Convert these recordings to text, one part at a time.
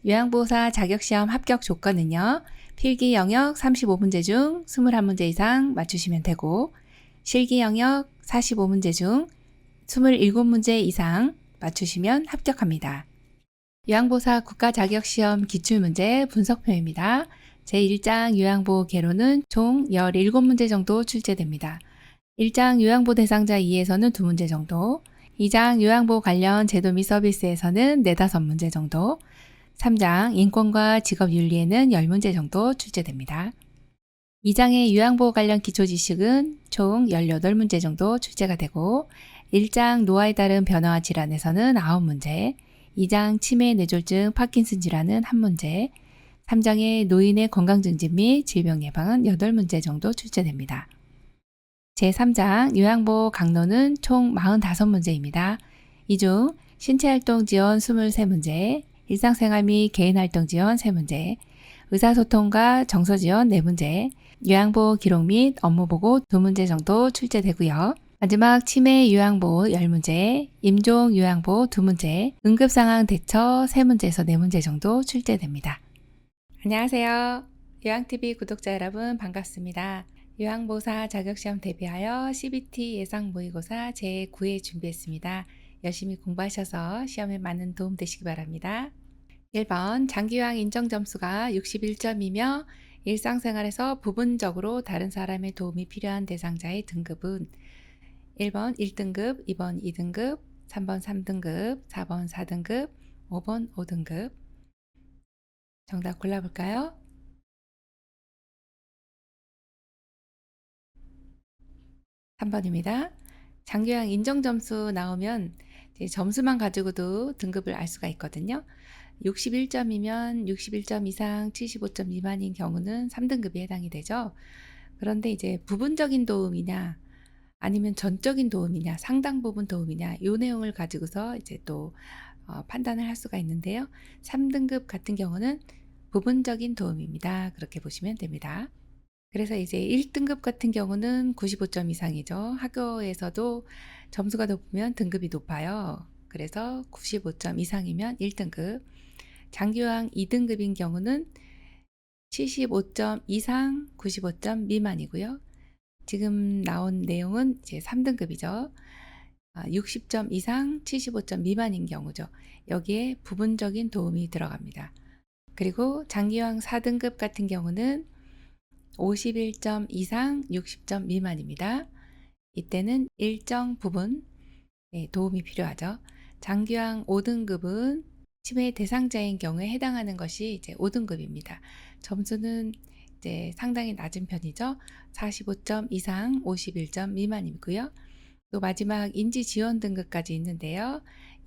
요양보호사 자격시험 합격 조건은요. 필기 영역 35문제 중 21문제 이상 맞추시면 되고 실기 영역 45문제 중 27문제 이상 맞추시면 합격합니다. 요양보호사 국가자격시험 기출문제 분석표입니다. 제1장 요양보호 개론은 총 17문제 정도 출제됩니다. 1장 요양보호 대상자 2에서는 2문제 정도, 2장 요양보호 관련 제도 및 서비스에서는 4, 5문제 정도, 3장 인권과 직업윤리에는 10문제 정도 출제됩니다. 2장의 요양보호 관련 기초지식은 총 18문제 정도 출제가 되고 1장 노화에 따른 변화와 질환에서는 9문제, 2장 치매, 뇌졸중, 파킨슨 질환은 1문제, 3장의 노인의 건강증진 및 질병 예방은 8문제 정도 출제됩니다. 제3장 요양보호 강론은 총 45문제입니다. 이 중 신체활동 지원 23문제, 일상생활 및 개인활동 지원 3문제, 의사소통과 정서 지원 4문제, 요양보호 기록 및 업무보고 2문제 정도 출제되고요. 마지막 치매 요양보호 10문제, 임종 요양보호 2문제, 응급상황 대처 3문제에서 4문제 정도 출제됩니다. 안녕하세요. 요양TV 구독자 여러분 반갑습니다. 요양보호사 자격시험 대비하여 CBT 예상 모의고사 제9회 준비했습니다. 열심히 공부하셔서 시험에 많은 도움 되시기 바랍니다. 1번 장기요양 인정점수가 61점이며 일상생활에서 부분적으로 다른 사람의 도움이 필요한 대상자의 등급은 1번 1등급, 2번 2등급, 3번 3등급, 4번 4등급, 5번 5등급. 정답 골라볼까요? 3번입니다. 장기요양 인정점수 나오면 점수만 가지고도 등급을 알 수가 있거든요. 61점이면 61점 이상 75점 미만인 경우는 3등급에 해당이 되죠. 그런데 이제 부분적인 도움이냐 아니면 전적인 도움이냐 상당 부분 도움이냐 이 내용을 가지고서 이제 또 판단을 할 수가 있는데요. 3등급 같은 경우는 부분적인 도움입니다. 그렇게 보시면 됩니다. 그래서 이제 1등급 같은 경우는 95점 이상이죠. 학교에서도 점수가 높으면 등급이 높아요. 그래서 95점 이상이면 1등급. 장기요양 2등급인 경우는 75점 이상 95점 미만이고요. 지금 나온 내용은 이제 3등급이죠. 60점 이상 75점 미만인 경우죠. 여기에 부분적인 도움이 들어갑니다. 그리고 장기요양 4등급 같은 경우는 51점 이상 60점 미만입니다. 이때는 일정 부분 도움이 필요하죠. 장기요양 5등급은 치매 대상자인 경우에 해당하는 것이 이제 5등급입니다. 점수는 이제 상당히 낮은 편이죠. 45점 이상 51점 미만이고요. 또 마지막 인지 지원 등급까지 있는데요.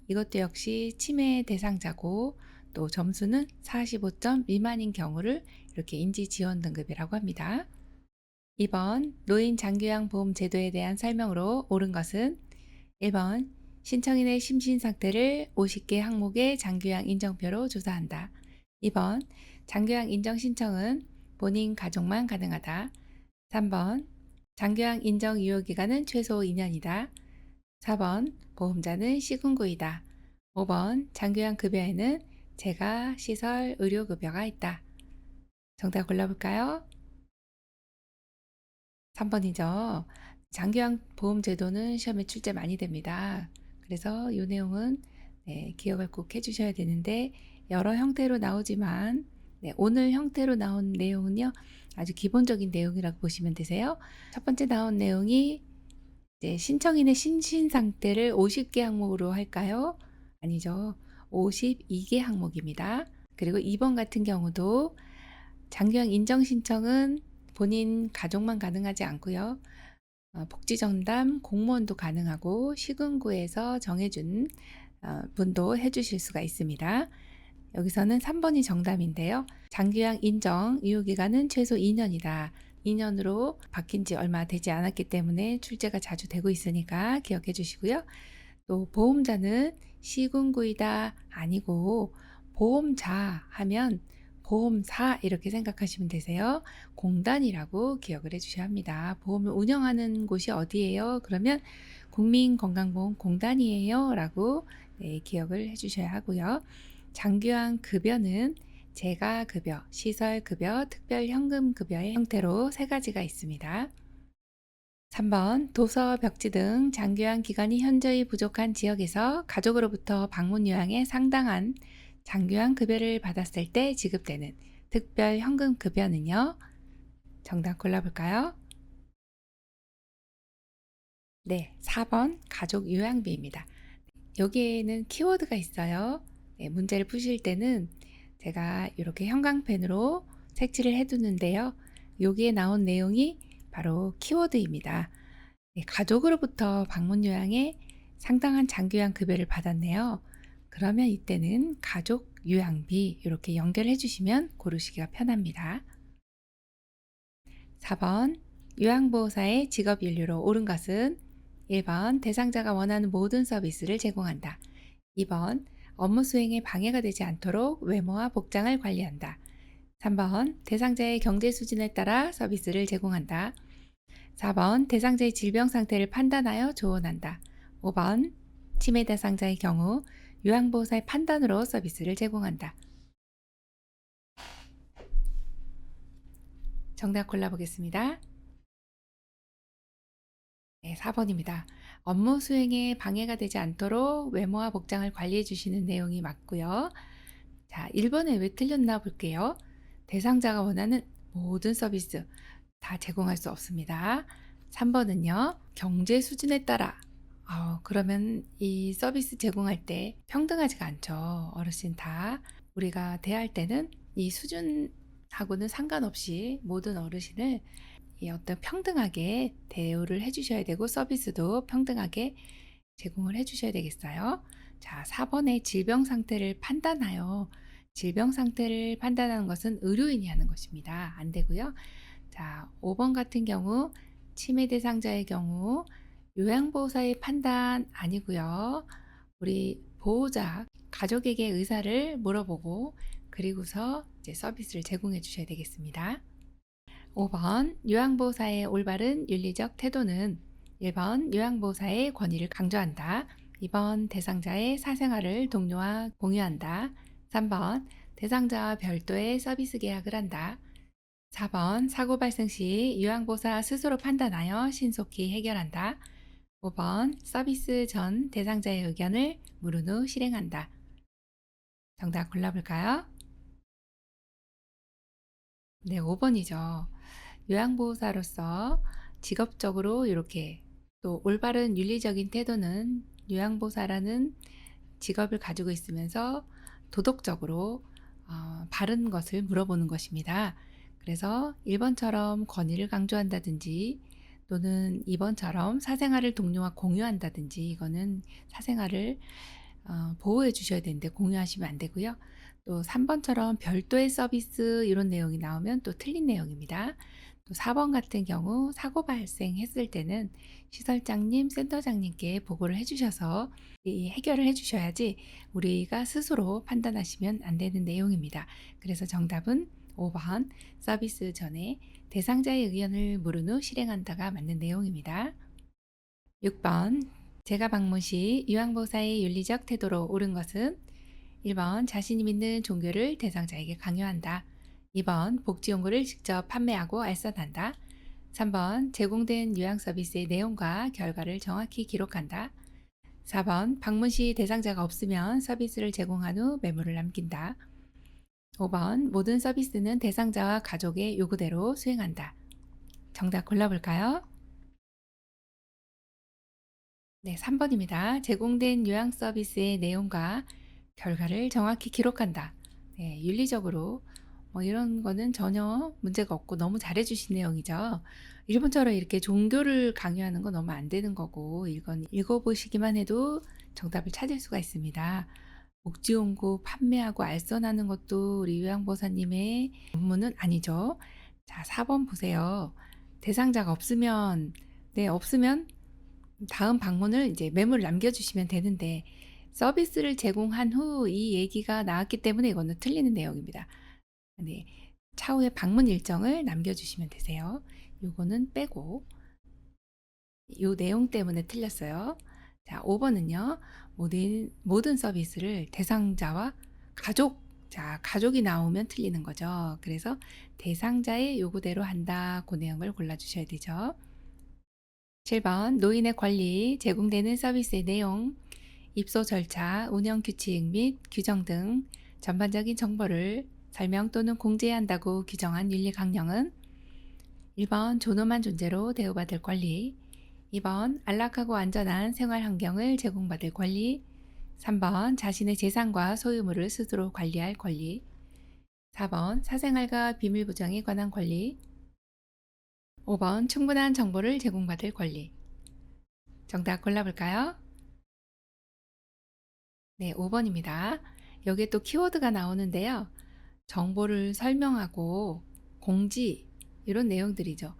이것도 역시 치매 대상자고 또 점수는 45점 미만인 경우를 이렇게 인지 지원 등급이라고 합니다. 2번 노인 장기요양 보험 제도에 대한 설명으로 옳은 것은 1번 신청인의 심신 상태를 50개 항목의 장기요양 인정표로 조사한다. 2번 장기요양 인정 신청은 본인 가족만 가능하다. 3번 장기요양 인정 유효기간은 최소 2년이다. 4번 보험자는 시군구이다. 5번 장기요양 급여에는 재가, 시설, 의료급여가 있다. 정답 골라볼까요? 3번이죠. 장기요양 보험 제도는 시험에 출제 많이 됩니다. 그래서 이 내용은 기억을 꼭 해주셔야 되는데 여러 형태로 나오지만 오늘 형태로 나온 내용은요. 아주 기본적인 내용이라고 보시면 되세요. 첫 번째 나온 내용이 이제 신청인의 심신 상태를 50개 항목으로 할까요? 아니죠. 52개 항목입니다. 그리고 2번 같은 경우도 장기요양 인정 신청은 본인 가족만 가능하지 않고요. 복지전담 공무원도 가능하고 시군구에서 정해준 분도 해주실 수가 있습니다. 여기서는 3번이 정답인데요. 장기요양 인정 유효기간은 최소 2년이다. 2년으로 바뀐 지 얼마 되지 않았기 때문에 출제가 자주 되고 있으니까 기억해 주시고요. 또 보험자는 시군구이다 아니고 보험자 하면 보험사 이렇게 생각하시면 되세요. 공단이라고 기억을 해 주셔야 합니다. 보험을 운영하는 곳이 어디예요? 그러면 국민건강보험공단이에요 라고 기억을 해 주셔야 하고요. 장기화 급여는 재가급여, 시설급여, 특별현금급여의 형태로 세 가지가 있습니다. 3번 도서, 벽지 등 장기화 기관이 현저히 부족한 지역에서 가족으로부터 방문 요양에 상당한 장기화 급여를 받았을 때 지급되는 특별현금급여는요. 정답 골라볼까요? 네, 4번 가족 요양비입니다. 여기에는 키워드가 있어요. 네, 문제를 푸실 때는 제가 이렇게 형광펜으로 색칠을 해두는데요. 여기에 나온 내용이 바로 키워드입니다. 네, 가족으로부터 방문 요양에 상당한 장기요양 급여를 받았네요. 그러면 이때는 가족 요양비 이렇게 연결해 주시면 고르시기가 편합니다. 4번 요양보호사의 직업연료로 옳은 것은 1번 대상자가 원하는 모든 서비스를 제공한다. 2번 업무 수행에 방해가 되지 않도록 외모와 복장을 관리한다. 3번 대상자의 경제 수준에 따라 서비스를 제공한다. 4번 대상자의 질병 상태를 판단하여 조언한다. 5번 치매 대상자의 경우 요양보호사의 판단으로 서비스를 제공한다. 정답 골라보겠습니다. 네, 4번입니다. 업무 수행에 방해가 되지 않도록 외모와 복장을 관리해 주시는 내용이 맞고요. 자, 1번에 왜 틀렸나 볼게요. 대상자가 원하는 모든 서비스 다 제공할 수 없습니다. 3번은요, 경제 수준에 따라. 그러면 이 서비스 제공할 때 평등하지가 않죠. 어르신 다. 우리가 대할 때는 이 수준하고는 상관없이 모든 어르신을 어떤 평등하게 대우를 해주셔야 되고 서비스도 평등하게 제공을 해주셔야 되겠어요. 자, 4번의 질병 상태를 판단하여. 질병 상태를 판단하는 것은 의료인이 하는 것입니다. 안 되고요. 자, 5번 같은 경우 치매 대상자의 경우 요양보호사의 판단 아니고요. 우리 보호자, 가족에게 의사를 물어보고 그리고서 이제 서비스를 제공해 주셔야 되겠습니다. 5번 요양보호사의 올바른 윤리적 태도는 1번 요양보호사의 권위를 강조한다. 2번 대상자의 사생활을 동료와 공유한다. 3번 대상자와 별도의 서비스 계약을 한다. 4번 사고 발생 시 요양보호사 스스로 판단하여 신속히 해결한다. 5번 서비스 전 대상자의 의견을 물은 후 실행한다. 정답 골라볼까요? 네, 5번이죠. 요양보호사로서 직업적으로 이렇게 또 올바른 윤리적인 태도는 요양보호사라는 직업을 가지고 있으면서 도덕적으로 바른 것을 물어보는 것입니다. 그래서 1번처럼 권위를 강조한다든지 또는 2번처럼 사생활을 동료와 공유한다든지 이거는 사생활을 보호해 주셔야 되는데 공유하시면 안 되고요. 또 3번처럼 별도의 서비스 이런 내용이 나오면 또 틀린 내용입니다. 또 4번 같은 경우 사고 발생했을 때는 시설장님, 센터장님께 보고를 해주셔서 해결을 해주셔야지 우리가 스스로 판단하시면 안 되는 내용입니다. 그래서 정답은 5번 서비스 전에 대상자의 의견을 물은 후 실행한다가 맞는 내용입니다. 6번 제가 방문 시 요양보호사의 윤리적 태도로 옳은 것은 1번 자신이 믿는 종교를 대상자에게 강요한다. 2번 복지용구를 직접 판매하고 알선한다. 3번 제공된 요양 서비스의 내용과 결과를 정확히 기록한다. 4번 방문 시 대상자가 없으면 서비스를 제공한 후 메모를 남긴다. 5번 모든 서비스는 대상자와 가족의 요구대로 수행한다. 정답 골라볼까요? 네, 3번입니다. 제공된 요양 서비스의 내용과 결과를 정확히 기록한다. 네, 윤리적으로 이런 거는 전혀 문제가 없고 너무 잘해주신 내용이죠. 일본처럼 이렇게 종교를 강요하는 건 너무 안 되는 거고 이건 읽어보시기만 해도 정답을 찾을 수가 있습니다. 복지용구 판매하고 알선하는 것도 우리 요양보호사님의 업무는 아니죠. 자, 4번 보세요. 대상자가 없으면, 네, 없으면 다음 방문을 이제 메모를 남겨주시면 되는데 서비스를 제공한 후 이 얘기가 나왔기 때문에 이거는 틀리는 내용입니다. 네, 차후에 방문 일정을 남겨주시면 되세요. 요거는 빼고 요 내용 때문에 틀렸어요. 자, 5번은요. 모든 서비스를 대상자와 가족, 자, 가족이 나오면 틀리는 거죠. 그래서 대상자의 요구대로 한다. 그 내용을 골라주셔야 되죠. 7번 노인의 권리, 제공되는 서비스의 내용, 입소 절차, 운영 규칙 및 규정 등 전반적인 정보를 설명 또는 공지해야 한다고 규정한 윤리 강령은 1번 존엄한 존재로 대우받을 권리, 2번 안락하고 안전한 생활 환경을 제공받을 권리, 3번 자신의 재산과 소유물을 스스로 관리할 권리, 4번 사생활과 비밀 보장에 관한 권리, 5번 충분한 정보를 제공받을 권리. 정답 골라볼까요? 네, 5번입니다. 여기에 또 키워드가 나오는데요. 정보를 설명하고 공지 이런 내용들이죠.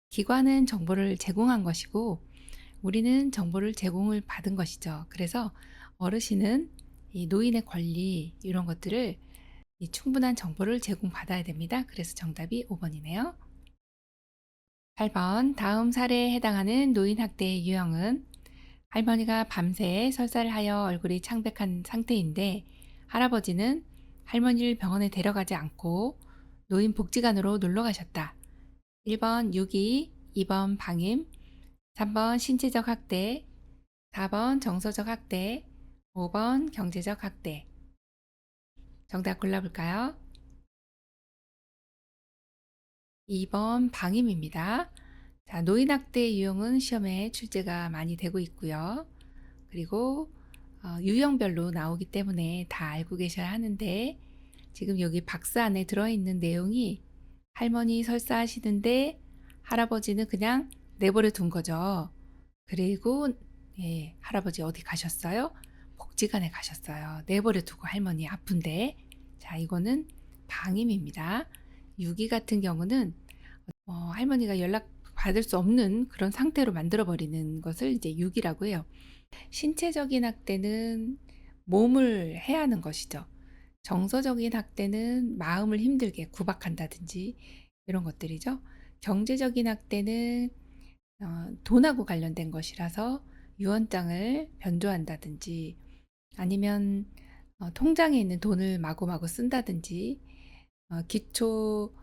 기관은 정보를 제공한 것이고 우리는 정보를 제공을 받은 것이죠. 그래서 어르신은 이 노인의 권리 이런 것들을 이 충분한 정보를 제공받아야 됩니다. 그래서 정답이 5번이네요. 8번 다음 사례에 해당하는 노인 학대의 유형은 할머니가 밤새 설사를 하여 얼굴이 창백한 상태인데 할아버지는 할머니를 병원에 데려가지 않고 노인 복지관으로 놀러 가셨다. 1번 유기, 2번 방임, 3번 신체적 학대, 4번 정서적 학대, 5번 경제적 학대. 정답 골라볼까요? 2번 방임입니다. 자, 노인 학대 유형은 시험에 출제가 많이 되고 있고요. 그리고 유형별로 나오기 때문에 다 알고 계셔야 하는데 지금 여기 박스 안에 들어있는 내용이 할머니 설사하시는데 할아버지는 그냥 내버려 둔 거죠. 그리고 예, 할아버지 어디 가셨어요? 복지관에 가셨어요. 내버려 두고 할머니 아픈데. 자, 이거는 방임입니다. 유기 같은 경우는 할머니가 연락 받을 수 없는 그런 상태로 만들어 버리는 것을 이제 유기라고 해요. 신체적인 학대는 몸을 해하는 것이죠. 정서적인 학대는 마음을 힘들게 구박한다든지 이런 것들이죠. 경제적인 학대는 돈하고 관련된 것이라서 유언장을 변조한다든지 아니면 통장에 있는 돈을 마구마구 쓴다든지 기초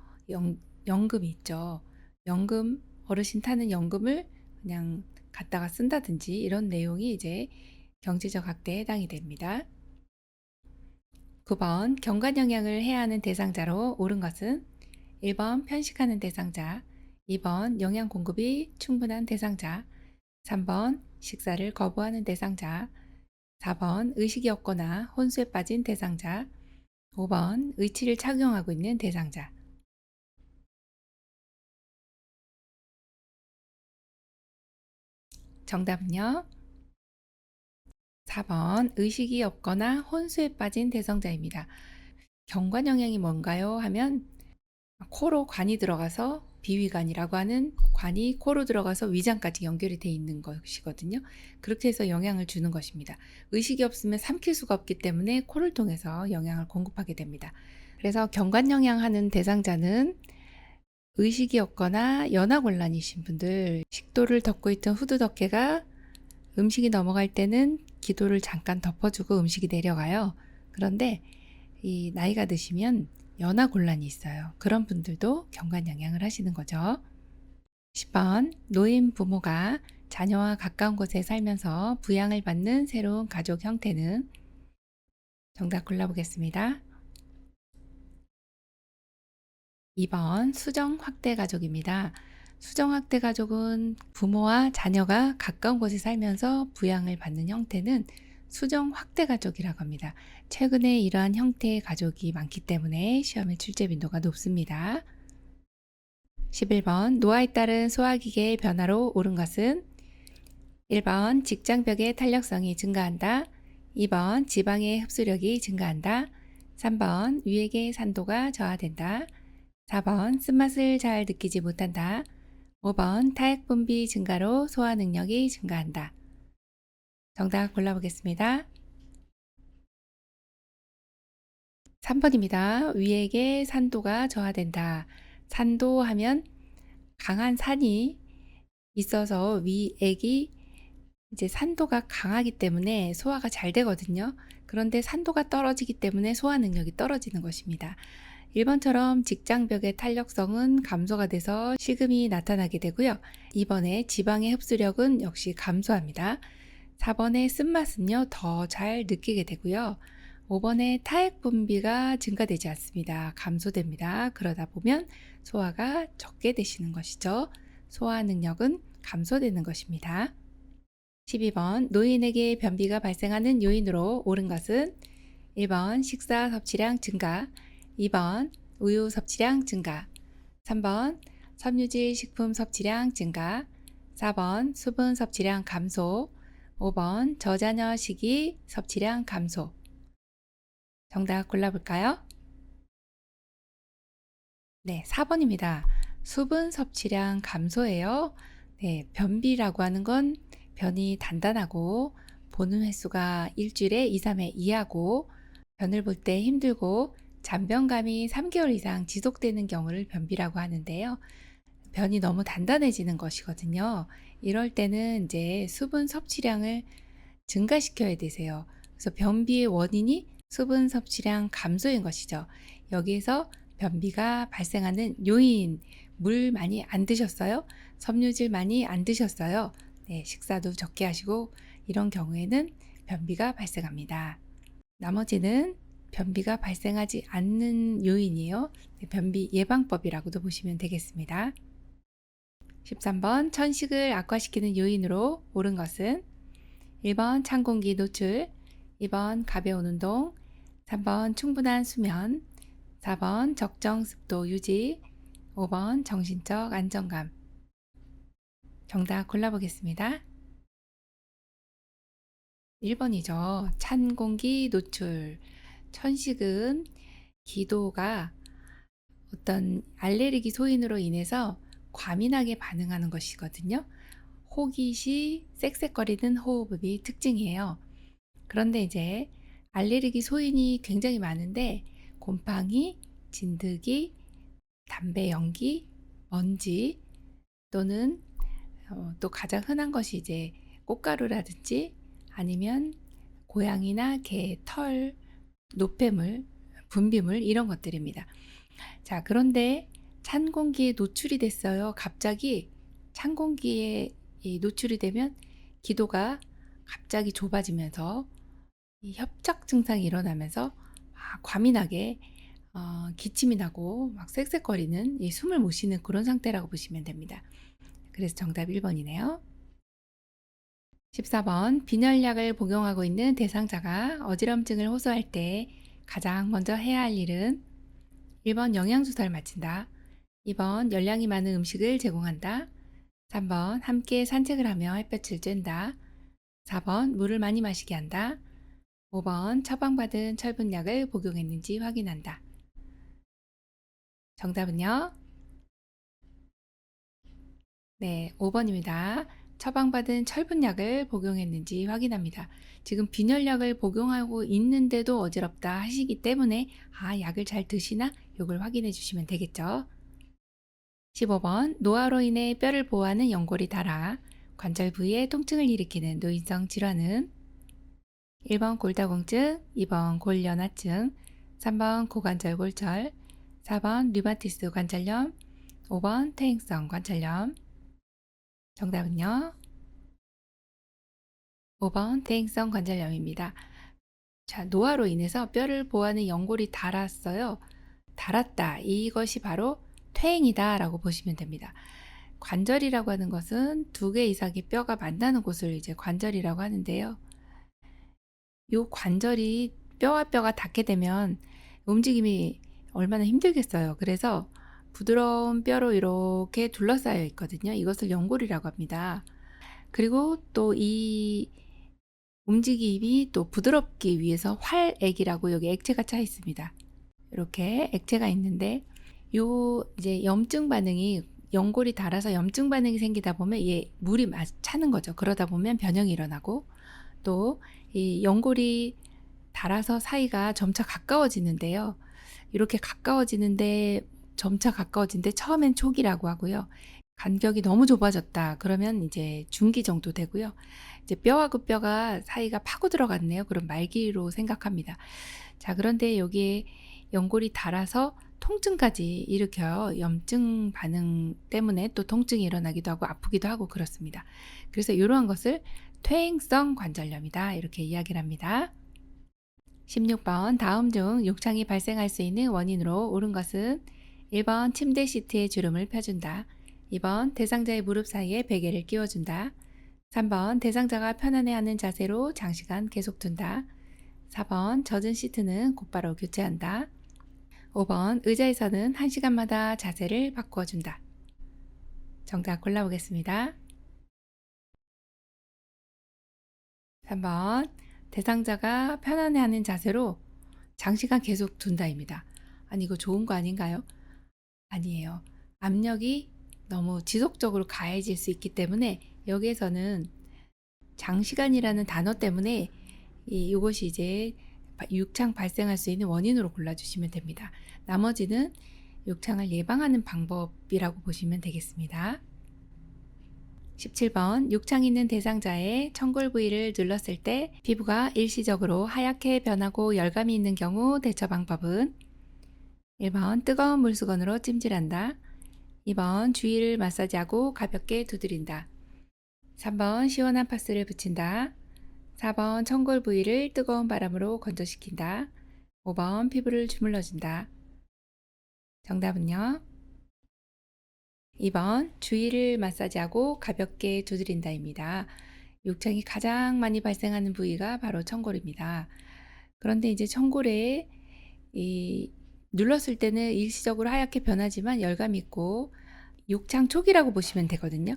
연금이 있죠. 연금, 어르신 타는 연금을 그냥 갖다가 쓴다든지 이런 내용이 이제 경제적 학대에 해당이 됩니다. 9번 경관 영양을 해야 하는 대상자로 옳은 것은 1번 편식하는 대상자, 2번 영양 공급이 충분한 대상자, 3번 식사를 거부하는 대상자, 4번 의식이 없거나 혼수에 빠진 대상자, 5번 의치를 착용하고 있는 대상자. 정답은요? 4번 의식이 없거나 혼수에 빠진 대상자입니다. 경관 영양이 뭔가요? 하면 코로 관이 들어가서 비위관이라고 하는 관이 코로 들어가서 위장까지 연결이 돼 있는 것이거든요. 그렇게 해서 영양을 주는 것입니다. 의식이 없으면 삼킬 수가 없기 때문에 코를 통해서 영양을 공급하게 됩니다. 그래서 경관 영양하는 대상자는 의식이 없거나 연화곤란이신 분들, 식도를 덮고 있던 후두 덮개가 음식이 넘어갈 때는 기도를 잠깐 덮어주고 음식이 내려가요. 그런데 이 나이가 드시면 연화곤란이 있어요. 그런 분들도 경관 영양을 하시는 거죠. 10번 노인 부모가 자녀와 가까운 곳에 살면서 부양을 받는 새로운 가족 형태는 정답 골라보겠습니다. 2번 수정 확대 가족입니다. 수정 확대 가족은 부모와 자녀가 가까운 곳에 살면서 부양을 받는 형태는 수정 확대 가족이라고 합니다. 최근에 이러한 형태의 가족이 많기 때문에 시험의 출제 빈도가 높습니다. 11번 노화에 따른 소화기계의 변화로 옳은 것은 1번 직장벽의 탄력성이 증가한다. 2번 지방의 흡수력이 증가한다. 3번 위액의 산도가 저하된다. 4번 쓴맛을 잘 느끼지 못한다. 5번 타액 분비 증가로 소화 능력이 증가한다. 정답 골라보겠습니다. 3번입니다. 위액의 산도가 저하된다. 산도하면 강한 산이 있어서 위액이 이제 산도가 강하기 때문에 소화가 잘 되거든요. 그런데 산도가 떨어지기 때문에 소화 능력이 떨어지는 것입니다. 1번처럼 직장벽의 탄력성은 감소가 돼서 식음이 나타나게 되고요. 2번의 지방의 흡수력은 역시 감소합니다. 4번의 쓴맛은요, 더 잘 느끼게 되고요. 5번의 타액 분비가 증가되지 않습니다. 감소됩니다. 그러다 보면 소화가 적게 되시는 것이죠. 소화 능력은 감소되는 것입니다. 12번 노인에게 변비가 발생하는 요인으로 옳은 것은 1번 식사 섭취량 증가, 2번 우유 섭취량 증가, 3번 섬유질 식품 섭취량 증가, 4번 수분 섭취량 감소, 5번 저자녀 시기 섭취량 감소. 정답 골라볼까요? 네, 4번입니다. 수분 섭취량 감소예요. 네, 변비라고 하는 건 변이 단단하고 보는 횟수가 일주일에 2, 3회 이하고 변을 볼 때 힘들고 잔변감이 3개월 이상 지속되는 경우를 변비라고 하는데요. 변이 너무 단단해지는 것이거든요. 이럴 때는 이제 수분 섭취량을 증가시켜야 되세요. 그래서 변비의 원인이 수분 섭취량 감소인 것이죠. 여기에서 변비가 발생하는 요인, 물 많이 안 드셨어요? 섬유질 많이 안 드셨어요? 네, 식사도 적게 하시고 이런 경우에는 변비가 발생합니다. 나머지는 변비가 발생하지 않는 요인이에요. 네, 변비 예방법이라고도 보시면 되겠습니다. 13번 천식을 악화시키는 요인으로 옳은 것은 1번 찬 공기 노출, 2번 가벼운 운동, 3번 충분한 수면, 4번 적정 습도 유지, 5번 정신적 안정감. 정답 골라보겠습니다. 1번이죠. 찬 공기 노출. 천식은 기도가 어떤 알레르기 소인으로 인해서 과민하게 반응하는 것이거든요. 호기시 쌕쌕거리는 호흡이 특징이에요. 그런데 이제 알레르기 소인이 굉장히 많은데 곰팡이, 진드기, 담배 연기, 먼지 또는 또 가장 흔한 것이 이제 꽃가루라든지 아니면 고양이나 개, 털, 노폐물, 분비물 이런 것들입니다. 자, 그런데 찬 공기에 노출이 됐어요. 갑자기 찬 공기에 노출이 되면 기도가 갑자기 좁아지면서 이 협착 증상이 일어나면서 과민하게 기침이 나고 막 쌕쌕거리는 숨을 못 쉬는 그런 상태라고 보시면 됩니다. 그래서 정답 1번이네요. 14번 빈혈약을 복용하고 있는 대상자가 어지럼증을 호소할 때 가장 먼저 해야 할 일은 1번 영양주사를 맞힌다, 2번 열량이 많은 음식을 제공한다, 3번 함께 산책을 하며 햇볕을 쬐다, 4번 물을 많이 마시게 한다, 5번 처방받은 철분약을 복용했는지 확인한다. 정답은요? 네, 5번입니다. 처방받은 철분약을 복용했는지 확인합니다. 지금 빈혈약을 복용하고 있는데도 어지럽다 하시기 때문에 약을 잘 드시나 이걸 확인해 주시면 되겠죠. 15번 노화로 인해 뼈를 보호하는 연골이 닳아 관절 부위에 통증을 일으키는 노인성 질환은 1번 골다공증, 2번 골연화증, 3번 고관절 골절, 4번 류마티스 관절염, 5번 퇴행성 관절염. 정답은요? 5번 퇴행성 관절염입니다. 자, 노화로 인해서 뼈를 보호하는 연골이 닳았어요. 닳았다. 이것이 바로 퇴행이다 라고 보시면 됩니다. 관절이라고 하는 것은 2개 이상의 뼈가 만나는 곳을 이제 관절이라고 하는데요. 이 관절이 뼈와 뼈가 닿게 되면 움직임이 얼마나 힘들겠어요. 그래서 부드러운 뼈로 이렇게 둘러싸여 있거든요. 이것을 연골이라고 합니다. 그리고 또 이 움직임이 또 부드럽기 위해서 활액이라고 여기 액체가 차 있습니다. 이렇게 액체가 있는데 요 이제 염증 반응이 연골이 닳아서 염증 반응이 생기다 보면 물이 차는 거죠. 그러다 보면 변형이 일어나고 또 이 연골이 닳아서 사이가 점차 가까워지는데요. 이렇게 가까워지는데 점차 가까워지는데 처음엔 촉이라고 하고요. 간격이 너무 좁아졌다. 그러면 이제 중기 정도 되고요. 이제 뼈하고 뼈가 사이가 파고 들어갔네요. 그럼 말기로 생각합니다. 자, 그런데 여기에 연골이 닳아서 통증까지 일으켜요. 염증 반응 때문에 또 통증이 일어나기도 하고 아프기도 하고 그렇습니다. 그래서 이러한 것을 퇴행성 관절염이다. 이렇게 이야기를 합니다. 16번 다음 중 욕창이 발생할 수 있는 원인으로 옳은 것은 1번 침대 시트에 주름을 펴준다. 2번 대상자의 무릎 사이에 베개를 끼워준다. 3번 대상자가 편안해하는 자세로 장시간 계속 둔다. 4번 젖은 시트는 곧바로 교체한다. 5번 의자에서는 1시간마다 자세를 바꾸어준다. 정답 골라보겠습니다. 3번 대상자가 편안해하는 자세로 장시간 계속 둔다입니다. 아니 이거 좋은 거 아닌가요? 아니에요. 압력이 너무 지속적으로 가해질 수 있기 때문에 여기에서는 장시간이라는 단어 때문에 이것이 이제 욕창 발생할 수 있는 원인으로 골라주시면 됩니다. 나머지는 욕창을 예방하는 방법이라고 보시면 되겠습니다. 17번 욕창 있는 대상자의 청골 부위를 눌렀을 때 피부가 일시적으로 하얗게 변하고 열감이 있는 경우 대처 방법은 1번 뜨거운 물수건으로 찜질한다. 2번 주위를 마사지하고 가볍게 두드린다. 3번 시원한 파스를 붙인다. 4번 청골 부위를 뜨거운 바람으로 건조시킨다. 5번 피부를 주물러준다. 정답은요? 2번 주위를 마사지하고 가볍게 두드린다입니다. 욕창이 가장 많이 발생하는 부위가 바로 청골입니다. 그런데 이제 청골에 눌렀을 때는 일시적으로 하얗게 변하지만 열감이 있고 욕창 초기라고 보시면 되거든요.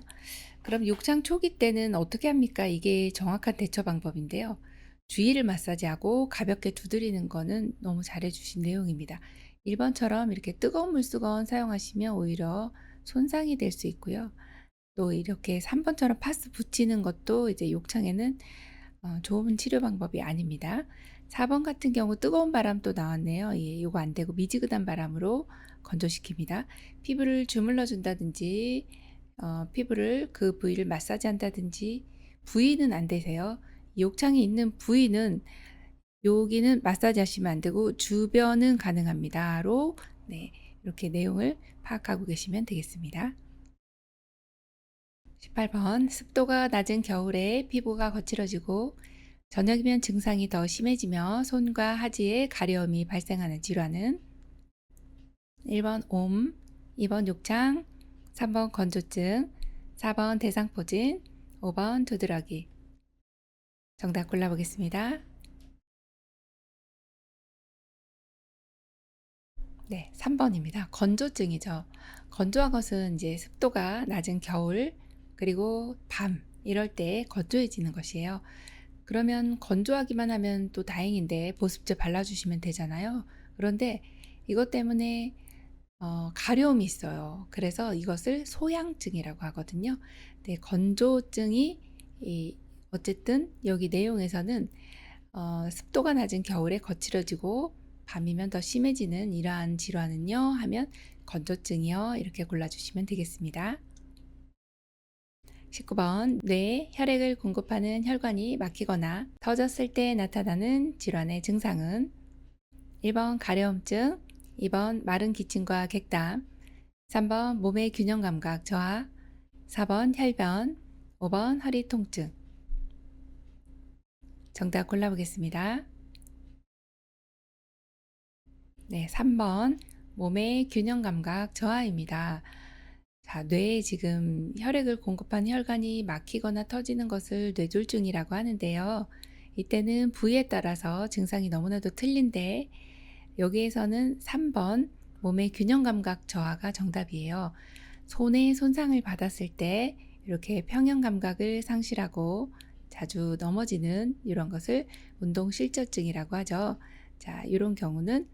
그럼 욕창 초기 때는 어떻게 합니까? 이게 정확한 대처 방법인데요. 주위를 마사지하고 가볍게 두드리는 거는 너무 잘해주신 내용입니다. 1번처럼 이렇게 뜨거운 물수건 사용하시면 오히려 손상이 될 수 있고요. 또 이렇게 3번처럼 파스 붙이는 것도 이제 욕창에는 좋은 치료 방법이 아닙니다. 4번 같은 경우 뜨거운 바람 또 나왔네요. 예, 이거 안 되고 미지근한 바람으로 건조시킵니다. 피부를 주물러 준다든지 피부를 그 부위를 마사지 한다든지 부위는 안 되세요. 욕창이 있는 부위는 여기는 마사지 하시면 안 되고 주변은 가능합니다로 네, 이렇게 내용을 파악하고 계시면 되겠습니다. 18번 습도가 낮은 겨울에 피부가 거칠어지고 저녁이면 증상이 더 심해지며 손과 하지에 가려움이 발생하는 질환은 1번 옴, 2번 욕창, 3번 건조증, 4번 대상포진, 5번 두드러기. 정답 골라보겠습니다. 네, 3번입니다. 건조증이죠. 건조한 것은 이제 습도가 낮은 겨울, 그리고 밤, 이럴 때 건조해지는 것이에요. 그러면 건조하기만 하면 또 다행인데 보습제 발라주시면 되잖아요. 그런데 이것 때문에 가려움이 있어요. 그래서 이것을 소양증이라고 하거든요. 네, 건조증이 어쨌든 여기 내용에서는 습도가 낮은 겨울에 거칠어지고 밤이면 더 심해지는 이러한 질환은요 하면 건조증이요 이렇게 골라주시면 되겠습니다. 19번 뇌에 혈액을 공급하는 혈관이 막히거나 터졌을 때 나타나는 질환의 증상은 1번 가려움증, 2번 마른 기침과 객담, 3번 몸의 균형 감각 저하, 4번 혈변, 5번 허리 통증. 정답 골라보겠습니다. 네, 3번 몸의 균형 감각 저하입니다. 자, 뇌에 지금 혈액을 공급하는 혈관이 막히거나 터지는 것을 뇌졸중이라고 하는데요. 이때는 부위에 따라서 증상이 너무나도 틀린데 여기에서는 3번 몸의 균형 감각 저하가 정답이에요. 손에 손상을 받았을 때 이렇게 평형 감각을 상실하고 자주 넘어지는 이런 것을 운동 실저증이라고 하죠. 자, 이런 경우는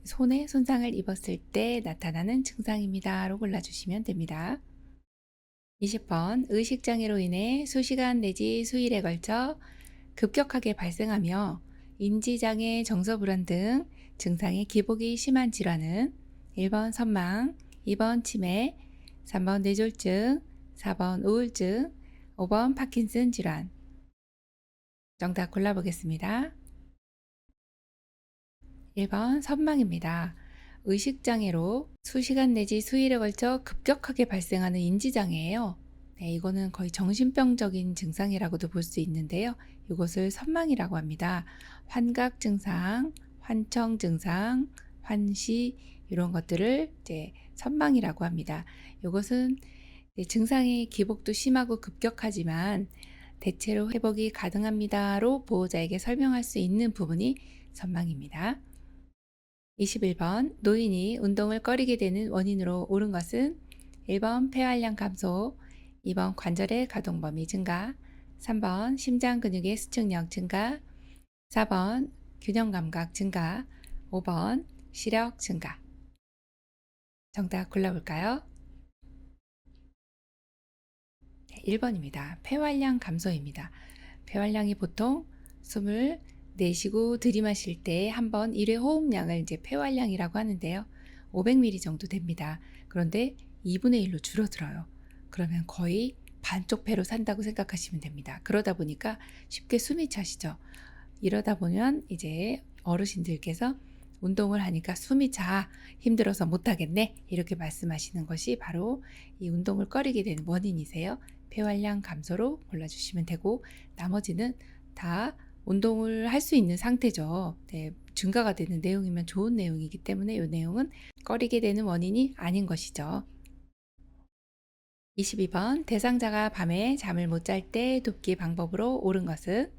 손에 손상을 입었을 때 나타나는 증상입니다로 골라주시면 됩니다. 20번 의식장애로 인해 수시간 내지 수일에 걸쳐 급격하게 발생하며 인지장애, 정서불안 등 증상의 기복이 심한 질환은 1번 선망, 2번 치매, 3번 뇌졸중, 4번 우울증, 5번 파킨슨 질환. 정답 골라보겠습니다. 1번 선망입니다. 의식장애로 수시간 내지 수일에 걸쳐 급격하게 발생하는 인지장애예요. 네, 이거는 거의 정신병적인 증상이라고도 볼 수 있는데요. 이것을 선망이라고 합니다. 환각 증상, 환청 증상, 환시 이런 것들을 이제 선망이라고 합니다. 이것은 증상의 기복도 심하고 급격하지만 대체로 회복이 가능합니다로 보호자에게 설명할 수 있는 부분이 선망입니다. 21번 노인이 운동을 꺼리게 되는 원인으로 옳은 것은 1번 폐활량 감소, 2번 관절의 가동 범위 증가, 3번 심장 근육의 수축력 증가, 4번 균형 감각 증가, 5번 시력 증가. 정답 골라볼까요? 1번입니다. 폐활량 감소입니다. 폐활량이 보통 숨을 내쉬고 들이마실 때 한 번 1회 호흡량을 이제 폐활량이라고 하는데요. 500ml 정도 됩니다. 그런데 2분의 1로 줄어들어요. 그러면 거의 반쪽 폐로 산다고 생각하시면 됩니다. 그러다 보니까 쉽게 숨이 차시죠. 이러다 보면 이제 어르신들께서 운동을 하니까 숨이 차, 힘들어서 못하겠네, 이렇게 말씀하시는 것이 바로 이 운동을 꺼리게 되는 원인이세요. 폐활량 감소로 골라주시면 되고, 나머지는 다 운동을 할 수 있는 상태죠. 네, 증가가 되는 내용이면 좋은 내용이기 때문에 이 내용은 꺼리게 되는 원인이 아닌 것이죠. 22번 대상자가 밤에 잠을 못 잘 때 돕기 방법으로 옳은 것은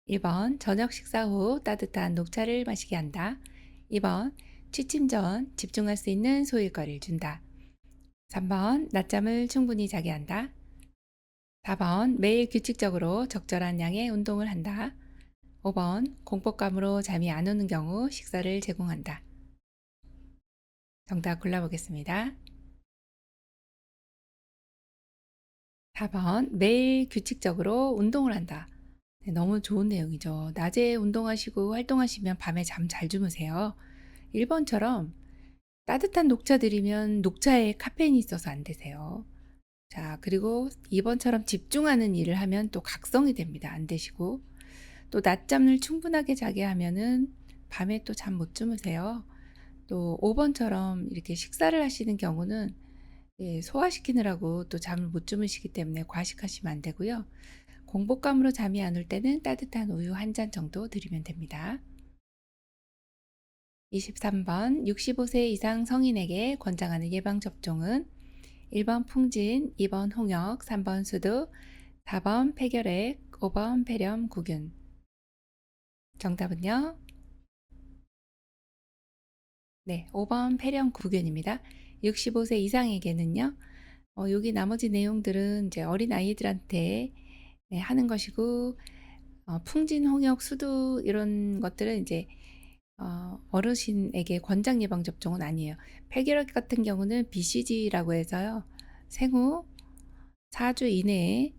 1번 저녁 식사 후 따뜻한 녹차를 마시게 한다. 2번 취침 전 집중할 수 있는 소일거리를 준다. 3번 낮잠을 충분히 자게 한다. 4번 매일 규칙적으로 적절한 양의 운동을 한다. 5번 공포감으로 잠이 안 오는 경우 식사를 제공한다. 정답 골라보겠습니다. 4번 매일 규칙적으로 운동을 한다. 네, 너무 좋은 내용이죠. 낮에 운동하시고 활동하시면 밤에 잠 잘 주무세요. 1번처럼 따뜻한 녹차 드리면 녹차에 카페인이 있어서 안 되세요. 자, 그리고 2번처럼 집중하는 일을 하면 또 각성이 됩니다. 안 되시고. 또 낮잠을 충분하게 자게 하면은 밤에 또 잠 못 주무세요. 또 5번처럼 이렇게 식사를 하시는 경우는 소화시키느라고 또 잠을 못 주무시기 때문에 과식하시면 안 되고요. 공복감으로 잠이 안 올 때는 따뜻한 우유 한 잔 정도 드리면 됩니다. 23번 65세 이상 성인에게 권장하는 예방접종은 1번 풍진, 2번 홍역, 3번 수두, 4번 폐결핵, 5번 폐렴구균. 정답은요? 네, 5번 폐렴구균입니다. 65세 이상에게는요. 여기 나머지 내용들은 이제 어린 아이들한테 하는 것이고, 풍진, 홍역, 수두 이런 것들은 이제 어르신에게 권장 예방 접종은 아니에요. 폐결핵 같은 경우는 BCG라고 해서요. 생후 4주 이내에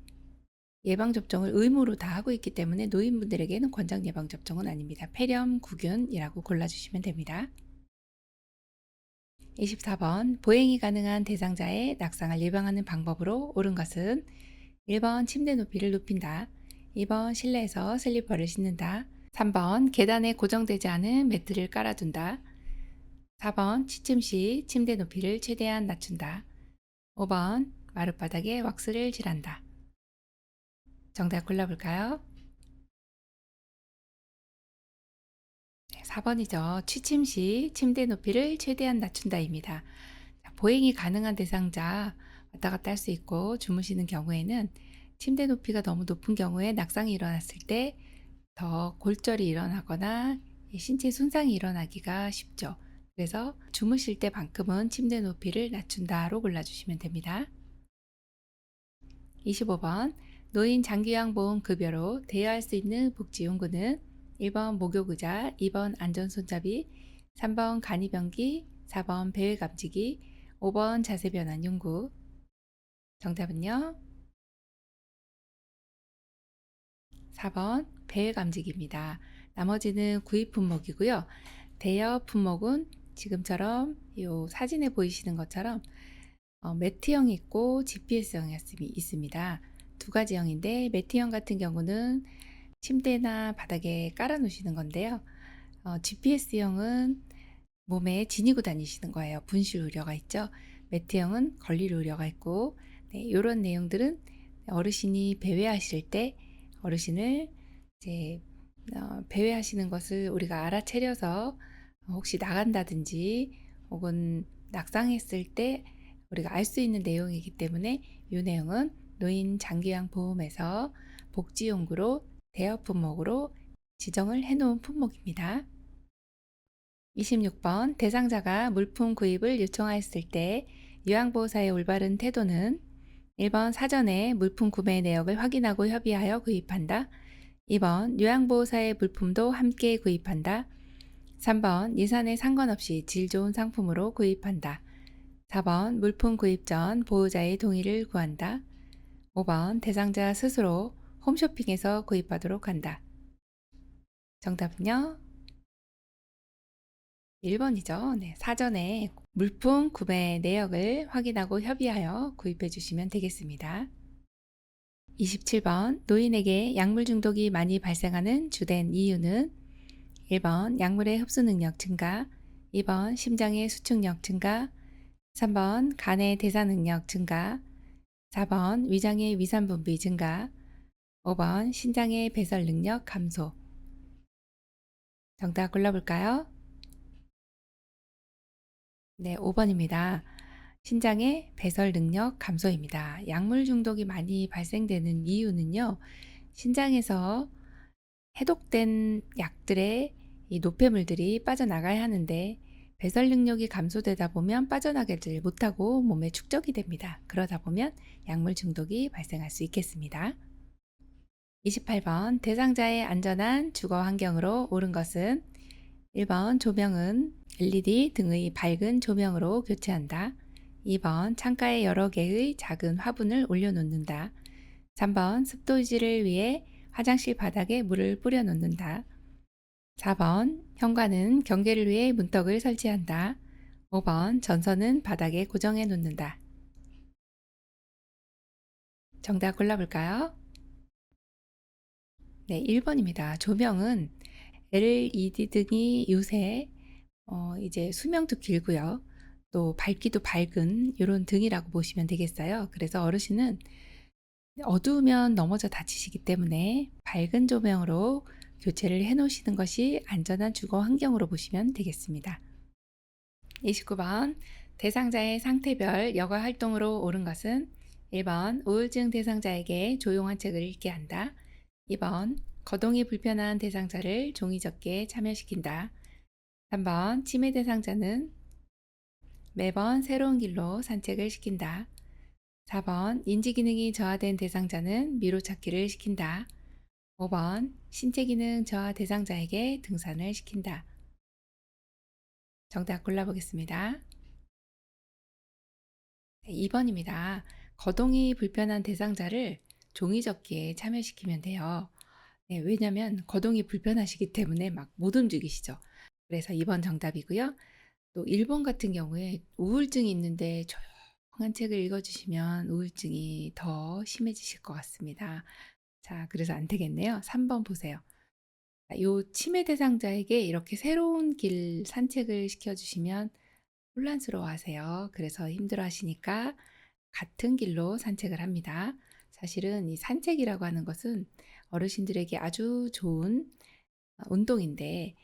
예방접종을 의무로 다 하고 있기 때문에 노인분들에게는 권장 예방접종은 아닙니다. 폐렴구균이라고 골라주시면 됩니다. 24번 보행이 가능한 대상자의 낙상을 예방하는 방법으로 옳은 것은 1번 침대 높이를 높인다. 2번 실내에서 슬리퍼를 신는다. 3번 계단에 고정되지 않은 매트를 깔아둔다. 4번 취침 시 침대 높이를 최대한 낮춘다. 5번 마룻바닥에 왁스를 칠한다. 정답 골라볼까요? 4번이죠. 취침 시 침대 높이를 최대한 낮춘다입니다. 보행이 가능한 대상자 왔다 갔다 할 수 있고 주무시는 경우에는 침대 높이가 너무 높은 경우에 낙상이 일어났을 때 더 골절이 일어나거나 신체 손상이 일어나기가 쉽죠. 그래서 주무실 때만큼은 침대 높이를 낮춘다로 골라주시면 됩니다. 25번 노인 장기요양보험 급여로 대여할 수 있는 복지용구는 1번 목욕의자, 2번 안전손잡이, 3번 간이변기, 4번 배회감지기, 5번 자세변환 용구. 정답은요? 4번 배회감지기입니다. 나머지는 구입 품목이고요. 대여 품목은 지금처럼 이 사진에 보이시는 것처럼 매트형이 있고 GPS형이 있습니다. 두 가지형인데 매트형 같은 경우는 침대나 바닥에 깔아 놓으시는 건데요. GPS형은 몸에 지니고 다니시는 거예요. 분실 우려가 있죠. 매트형은 걸릴 우려가 있고, 네, 이런 내용들은 어르신이 배회하실 때 어르신을 이제 배회하시는 것을 우리가 알아차려서 혹시 나간다든지 혹은 낙상했을 때 우리가 알 수 있는 내용이기 때문에 이 내용은 노인 장기요양 보험에서 복지용구로 대여 품목으로 지정을 해놓은 품목입니다. 26번 대상자가 물품 구입을 요청하였을 때 요양보호사의 올바른 태도는 1번 사전에 물품 구매 내역을 확인하고 협의하여 구입한다. 2번 요양보호사의 물품도 함께 구입한다. 3번 예산에 상관없이 질 좋은 상품으로 구입한다. 4번 물품 구입 전 보호자의 동의를 구한다. 5번 대상자 스스로 홈쇼핑에서 구입하도록 한다. 정답은요? 1번이죠. 네, 사전에 물품 구매 내역을 확인하고 협의하여 구입해 주시면 되겠습니다. 27번 노인에게 약물 중독이 많이 발생하는 주된 이유는 1번 약물의 흡수 능력 증가, 2번 심장의 수축력 증가, 3번 간의 대사 능력 증가, 4번 위장의 위산 분비 증가, 5번 신장의 배설 능력 감소. 정답 골라볼까요? 네, 5번입니다. 신장의 배설 능력 감소입니다. 약물 중독이 많이 발생되는 이유는요, 신장에서 해독된 약들의 이 노폐물들이 빠져나가야 하는데 배설 능력이 감소되다 보면 빠져나가지 못하고 몸에 축적이 됩니다. 그러다 보면 약물 중독이 발생할 수 있겠습니다. 28번 대상자의 안전한 주거 환경으로 옳은 것은 1번 조명은 LED 등의 밝은 조명으로 교체한다. 2번 창가에 여러 개의 작은 화분을 올려놓는다. 3번 습도 유지를 위해 화장실 바닥에 물을 뿌려 놓는다. 4번 현관은 경계를 위해 문턱을 설치한다. 5번 전선은 바닥에 고정해 놓는다. 정답 골라볼까요? 네, 1번입니다. 조명은 LED 등이 요새 이제 수명도 길고요. 또 밝기도 밝은 이런 등이라고 보시면 되겠어요. 그래서 어르신은 어두우면 넘어져 다치시기 때문에 밝은 조명으로 교체를 해 놓으시는 것이 안전한 주거 환경으로 보시면 되겠습니다. 29번 대상자의 상태별 여가 활동으로 옳은 것은 1번 우울증 대상자에게 조용한 책을 읽게 한다. 2번 거동이 불편한 대상자를 종이 접기에 참여시킨다. 3번 치매 대상자는 매번 새로운 길로 산책을 시킨다. 4번 인지기능이 저하된 대상자는 미로찾기를 시킨다. 5번 신체기능 저하 대상자에게 등산을 시킨다. 정답 골라보겠습니다. 2번입니다. 거동이 불편한 대상자를 종이접기에 참여시키면 돼요. 네, 왜냐면 거동이 불편하시기 때문에 막 못 움직이시죠. 그래서 2번 정답이고요. 또 1번 같은 경우에 우울증이 있는데 조용한 책을 읽어주시면 우울증이 더 심해지실 것 같습니다. 자, 그래서 안 되겠네요. 3번 보세요. 요 치매 대상자에게 이렇게 새로운 길 산책을 시켜주시면 혼란스러워 하세요. 그래서 힘들어 하시니까 같은 길로 산책을 합니다. 사실은 이 산책이라고 하는 것은 어르신들에게 아주 좋은 운동인데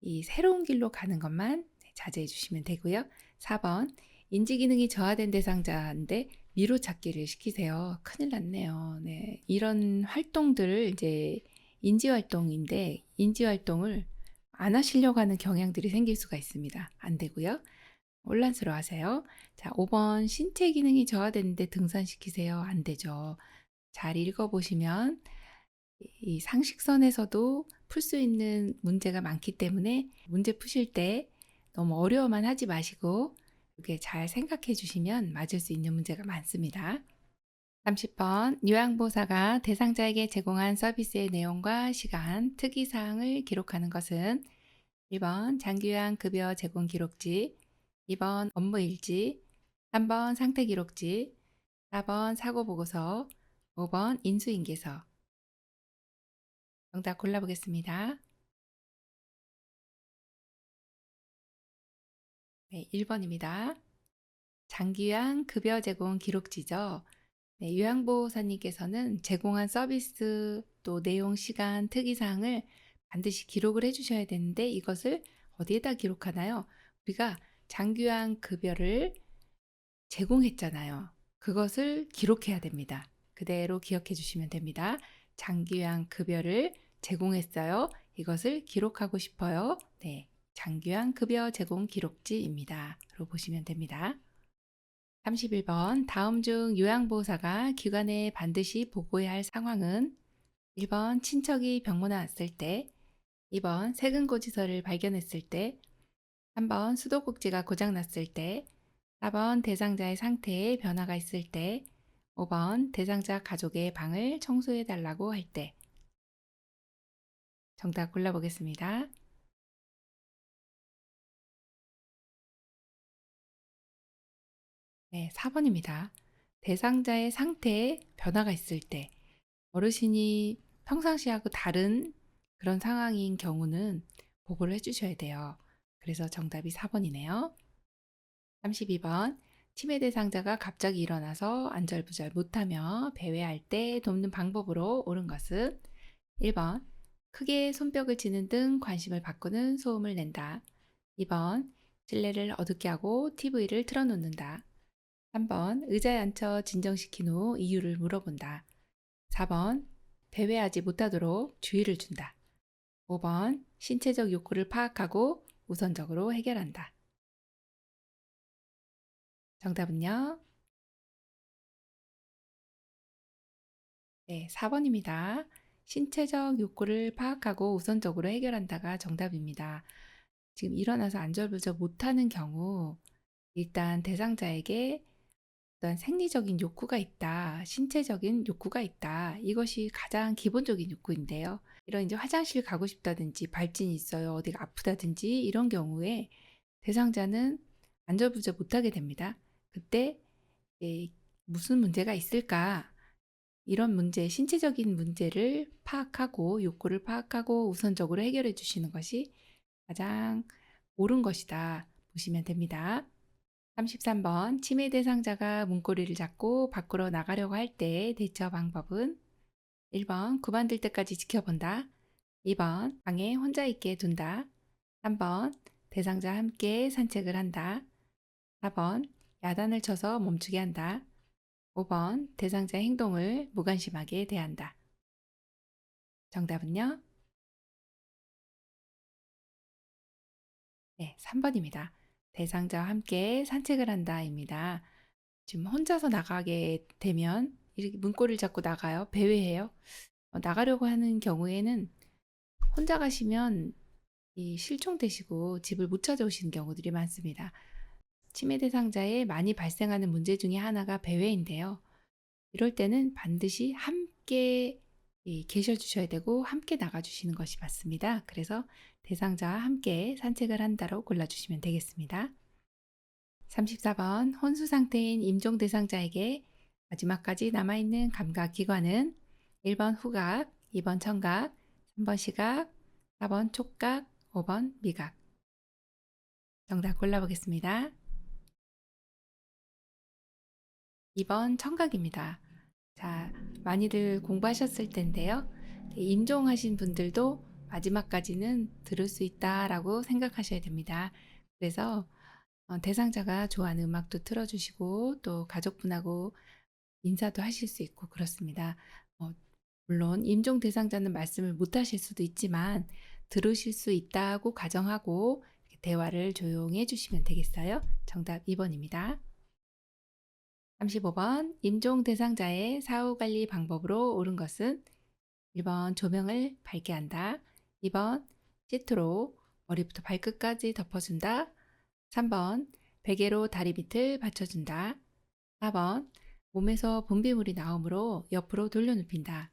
이 새로운 길로 가는 것만 자제해 주시면 되고요. 4번 인지기능이 저하된 대상자인데 미로찾기를 시키세요. 큰일 났네요. 네, 이런 활동들을 이제 인지활동인데 인지활동을 안 하시려고 하는 경향들이 생길 수가 있습니다. 안 되고요. 혼란스러워 하세요. 자, 5번 신체 기능이 저하되는데 등산시키세요. 안 되죠. 잘 읽어보시면 이 상식선에서도 풀 수 있는 문제가 많기 때문에 문제 푸실 때 너무 어려워만 하지 마시고 이렇게 잘 생각해 주시면 맞을 수 있는 문제가 많습니다. 30번 요양보호사가 대상자에게 제공한 서비스의 내용과 시간, 특이사항을 기록하는 것은 1번 장기요양 급여 제공 기록지, 2번 업무일지, 3번 상태 기록지, 4번 사고 보고서, 5번 인수인계서. 정답 골라보겠습니다. 네, 1번입니다. 장기요양 급여 제공 기록지죠. 네, 요양보호사님께서는 제공한 서비스 또 내용, 시간, 특이사항을 반드시 기록을 해주셔야 되는데 이것을 어디에다 기록하나요? 우리가 장기요양 급여를 제공했잖아요. 그것을 기록해야 됩니다. 그대로 기억해 주시면 됩니다. 장기요양 급여를 제공했어요. 이것을 기록하고 싶어요. 네, 장기요양 급여 제공 기록지입니다. 로 보시면 됩니다. 31번 다음 중 요양보호사가 기관에 반드시 보고해야 할 상황은 1번 친척이 병원에 왔을 때, 2번 세근고지서를 발견했을 때, 3번 수도꼭지가 고장났을 때, 4번 대상자의 상태에 변화가 있을 때, 5번 대상자 가족의 방을 청소해 달라고 할 때. 정답 골라보겠습니다. 네, 4번입니다. 대상자의 상태에 변화가 있을 때, 어르신이 평상시하고 다른 그런 상황인 경우는 보고를 해주셔야 돼요. 그래서 정답이 4번이네요. 32번 치매 대상자가 갑자기 일어나서 안절부절 못하며 배회할 때 돕는 방법으로 옳은 것은 1번 크게 손뼉을 치는 등 관심을 바꾸는 소음을 낸다. 2번 실내를 어둡게 하고 TV를 틀어놓는다. 3번 의자에 앉혀 진정시킨 후 이유를 물어본다. 4번 배회하지 못하도록 주의를 준다. 5번 신체적 욕구를 파악하고 우선적으로 해결한다. 정답은요? 네, 4번입니다. 신체적 욕구를 파악하고 우선적으로 해결한다가 정답입니다. 지금 일어나서 안절부절 못하는 경우 일단 대상자에게 어떤 생리적인 욕구가 있다, 신체적인 욕구가 있다. 이것이 가장 기본적인 욕구인데요. 이런 이제 화장실 가고 싶다든지 발진이 있어요. 어디가 아프다든지 이런 경우에 대상자는 안절부절 못하게 됩니다. 그때 무슨 문제가 있을까? 이런 문제, 신체적인 문제를 파악하고 욕구를 파악하고 우선적으로 해결해 주시는 것이 가장 옳은 것이다 보시면 됩니다. 33번 치매 대상자가 문고리를 잡고 밖으로 나가려고 할 때 대처 방법은 1번 구만들 때까지 지켜본다. 2번 방에 혼자 있게 둔다. 3번 대상자와 함께 산책을 한다. 4번 야단을 쳐서 멈추게 한다. 5번 대상자의 행동을 무관심하게 대한다. 정답은요? 네, 3번입니다. 대상자와 함께 산책을 한다입니다. 지금 혼자서 나가게 되면 이렇게 문고리를 잡고 나가요. 배회해요. 나가려고 하는 경우에는 혼자 가시면 실종되시고 집을 못 찾아오시는 경우들이 많습니다. 치매 대상자에 많이 발생하는 문제 중에 하나가 배회인데요. 이럴 때는 반드시 함께 계셔 주셔야 되고 함께 나가 주시는 것이 맞습니다. 그래서 대상자와 함께 산책을 한다로 골라주시면 되겠습니다. 34번 혼수 상태인 임종 대상자에게 마지막까지 남아있는 감각 기관은 1번 후각, 2번 청각, 3번 시각, 4번 촉각, 5번 미각. 정답 골라보겠습니다. 2번 청각입니다. 자, 많이들 공부하셨을 텐데요. 임종하신 분들도 마지막까지는 들을 수 있다라고 생각하셔야 됩니다. 그래서 대상자가 좋아하는 음악도 틀어주시고 또 가족분하고 인사도 하실 수 있고 그렇습니다. 물론 임종 대상자는 말씀을 못 하실 수도 있지만 들으실 수 있다고 가정하고 대화를 조용히 해주시면 되겠어요. 정답 2번입니다. 35번 임종 대상자의 사후 관리 방법으로 옳은 것은 1번 조명을 밝게 한다. 2번 시트로 머리부터 발끝까지 덮어준다. 3번 베개로 다리 밑을 받쳐준다. 4번 몸에서 분비물이 나오므로 옆으로 돌려눕힌다.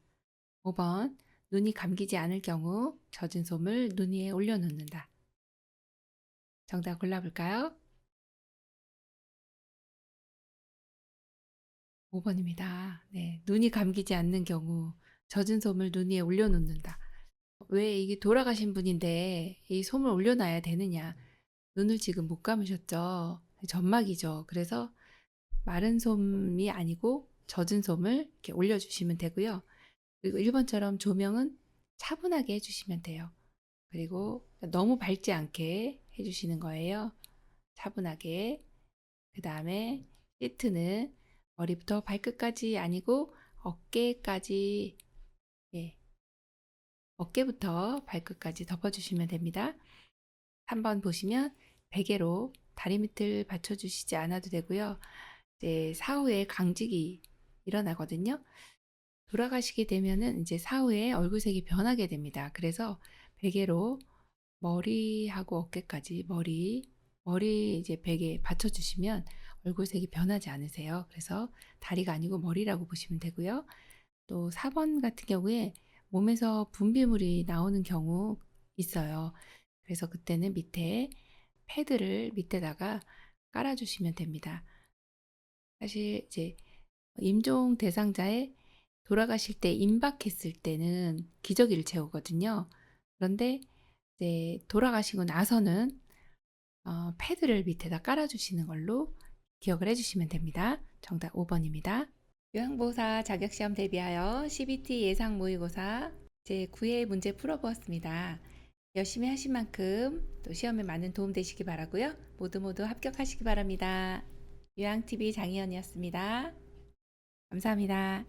5번 눈이 감기지 않을 경우 젖은 솜을 눈 위에 올려놓는다. 정답 골라볼까요? 5번입니다. 네. 눈이 감기지 않는 경우 젖은 솜을 눈 위에 올려놓는다. 왜 이게 돌아가신 분인데 이 솜을 올려놔야 되느냐. 눈을 지금 못 감으셨죠. 점막이죠. 그래서 마른 솜이 아니고 젖은 솜을 이렇게 올려주시면 되고요. 그리고 1번처럼 조명은 차분하게 해주시면 돼요. 그리고 너무 밝지 않게 해주시는 거예요. 차분하게. 그 다음에 시트는 머리부터 발끝까지 아니고 어깨까지, 예, 어깨부터 발끝까지 덮어주시면 됩니다. 3번 보시면 베개로 다리 밑을 받쳐주시지 않아도 되고요. 이제 사후에 강직이 일어나거든요. 돌아가시게 되면은 이제 사후에 얼굴색이 변하게 됩니다. 그래서 베개로 머리하고 어깨까지 머리 이제 베개에 받쳐주시면 얼굴색이 변하지 않으세요. 그래서 다리가 아니고 머리라고 보시면 되고요. 또 4번 같은 경우에 몸에서 분비물이 나오는 경우 있어요. 그래서 그때는 밑에 패드를 밑에다가 깔아주시면 됩니다. 사실 이제 임종 대상자에 돌아가실 때 임박했을 때는 기저귀를 채우거든요. 그런데 이제 돌아가시고 나서는 패드를 밑에다 깔아주시는 걸로 기억을 해주시면 됩니다. 정답 5번입니다. 요양보호사 자격시험 대비하여 CBT 예상 모의고사 제9회 문제 풀어보았습니다. 열심히 하신 만큼 또 시험에 많은 도움 되시기 바라고요. 모두 합격하시기 바랍니다. 요양TV 장희연이었습니다. 감사합니다.